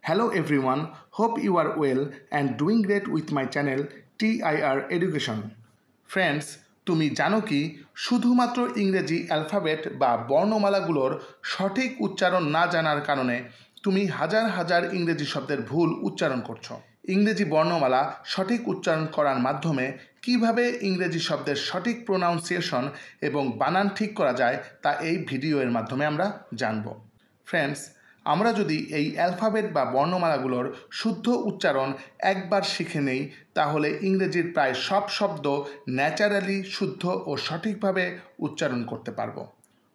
Hello everyone, hope you are well and doing great with my channel TIR Education. Friends, তুমি জানো কি শুধুমাত্র ইংরেজি অ্যালফাবেট বা বর্ণমালাগুলোর সঠিক উচ্চারণ না জানার কারণে তুমি হাজার হাজার ইংরেজি শব্দের ভুল উচ্চারণ করছো। ইংরেজি বর্ণমালা সঠিক উচ্চারণ করার মাধ্যমে কিভাবে ইংরেজি শব্দের সঠিক প্রোনাউন্সিয়েশন এবং বানান ঠিক করা যায় তা এই ভিডিওর মাধ্যমে আমরা জানব। ফ্রেন্ডস, আমরা যদি এই অ্যালফাবেট বা বর্ণমালাগুলোর শুদ্ধ উচ্চারণ একবার শিখে নেই তাহলে ইংরেজির প্রায় সব শব্দ ন্যাচারালি শুদ্ধ ও সঠিকভাবে উচ্চারণ করতে পারবো।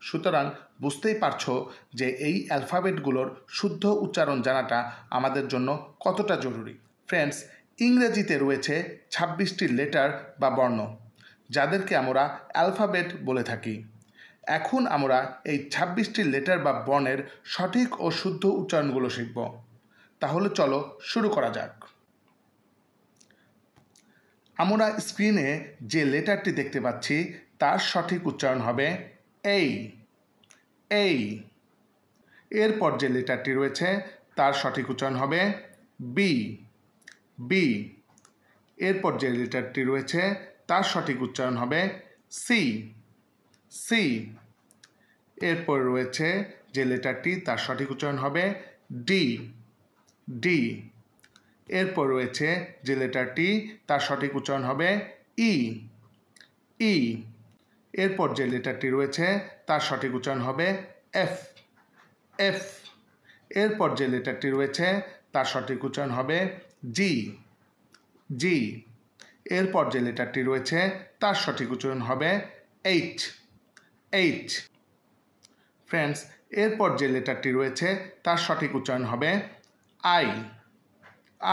সুতরাং বুঝতেই পারছো যে এই অ্যালফাবেটগুলোর শুদ্ধ উচ্চারণ জানাটা আমাদের জন্য কতটা জরুরি। ফ্রেন্ডস, ইংরেজিতে রয়েছে 26টি লেটার বা বর্ণ, যাদেরকে আমরা অ্যালফাবেট বলে থাকি। এখন আমরা এই 26টি লেটার বা বর্ণের সঠিক ও শুদ্ধ উচ্চারণগুলো শিখব। তাহলে চলো শুরু করা যাক। আমরা স্ক্রিনে যে লেটারটি দেখতে পাচ্ছি তার সঠিক উচ্চারণ হবে এই। এরপর যে লেটারটি রয়েছে তার সঠিক উচ্চারণ হবে বি। এরপর যে লেটারটি রয়েছে তার সঠিক উচ্চারণ হবে সি। এরপর রয়েছে যে লেটারটি তার সঠিক উচ্চারণ হবে ডি। এরপর রয়েছে যে লেটারটি তার সঠিক উচ্চারণ হবে ই। এরপর যে লেটারটি রয়েছে তার সঠিক উচ্চারণ হবে এফ। এরপর যে লেটারটি রয়েছে তার সঠিক উচ্চারণ হবে জি। এরপর যে লেটারটি রয়েছে তার সঠিক উচ্চারণ হবে এইচ। ফ্রেন্ডস, এরপর যে লেটারটি রয়েছে তার সঠিক উচ্চারণ হবে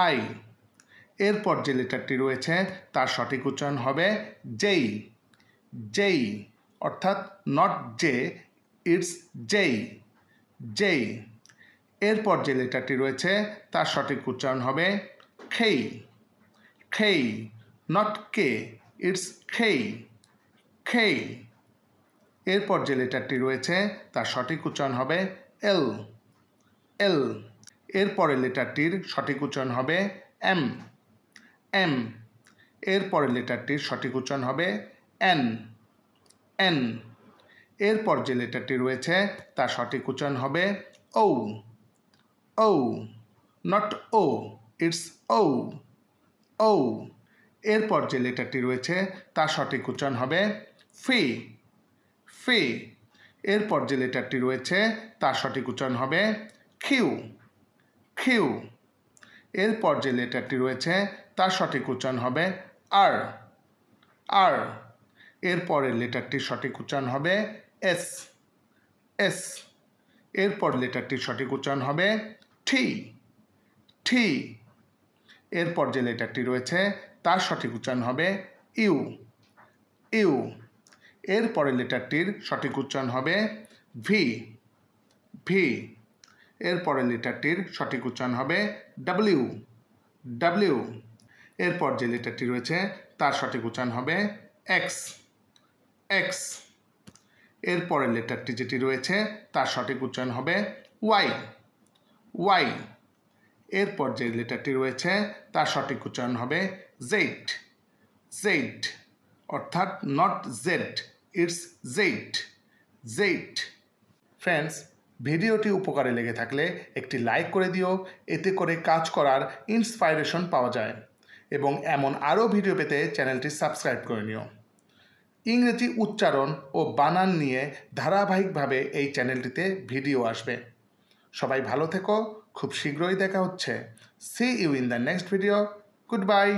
আই। এরপর যে লেটারটি রয়েছে তার সঠিক উচ্চারণ হবে যেই, অর্থাৎ নট জে, ইটস যেই। এরপর যে লেটারটি রয়েছে তার সঠিক উচ্চারণ হবে খেই, নট কে, ইটস খেই। এরপর যে লেটারটি রয়েছে তার সঠিক উচ্চারণ হবে এল। এরপরের লেটারটির সঠিক উচ্চারণ হবে এম। এরপরের লেটারটির সঠিক উচ্চারণ হবে এন। এরপর যে লেটারটি রয়েছে তার সঠিক উচ্চারণ হবে ও, নট ও, ইটস ও। এরপর যে লেটারটি রয়েছে তার সঠিক উচ্চারণ হবে ফি। এরপর যে লেটারটি রয়েছে তার সঠিক উচ্চারণ হবে কিউ। এরপর যে লেটারটি রয়েছে তার সঠিক উচ্চারণ হবে আর। এরপরের লেটারটির সঠিক উচ্চারণ হবে এস। এরপর লেটারটির সঠিক উচ্চারণ হবে টি। এরপর যে লেটারটি রয়েছে তার সঠিক উচ্চারণ হবে ইউ। এরপরের লেটারটির সঠিক উচ্চারণ হবে ভি। এরপরের লেটারটির সঠিক উচ্চারণ হবে ডাব্লিউ। এরপর যে লেটারটি রয়েছে তার সঠিক উচ্চারণ হবে এক্স। এরপরের লেটারটি যেটি রয়েছে তার সঠিক উচ্চারণ হবে ওয়াই। এরপর যে লেটারটি রয়েছে তার সঠিক উচ্চারণ হবে জেড, অর্থাৎ not Z, it's Z. Friends, ভিডিওটি উপকারে লেগে থাকলে একটি লাইক করে দিও, এতে করে কাজ করার ইন্সপাইরেশন পাওয়া যায়। এবং এমন আরও ভিডিও পেতে চ্যানেলটি সাবস্ক্রাইব করে নিও। ইংরেজি উচ্চারণ ও বানান নিয়ে ধারাবাহিকভাবে এই চ্যানেলটিতে ভিডিও আসবে। সবাই ভালো থেকো, খুব শীঘ্রই দেখা হচ্ছে। See you in the next video. Goodbye.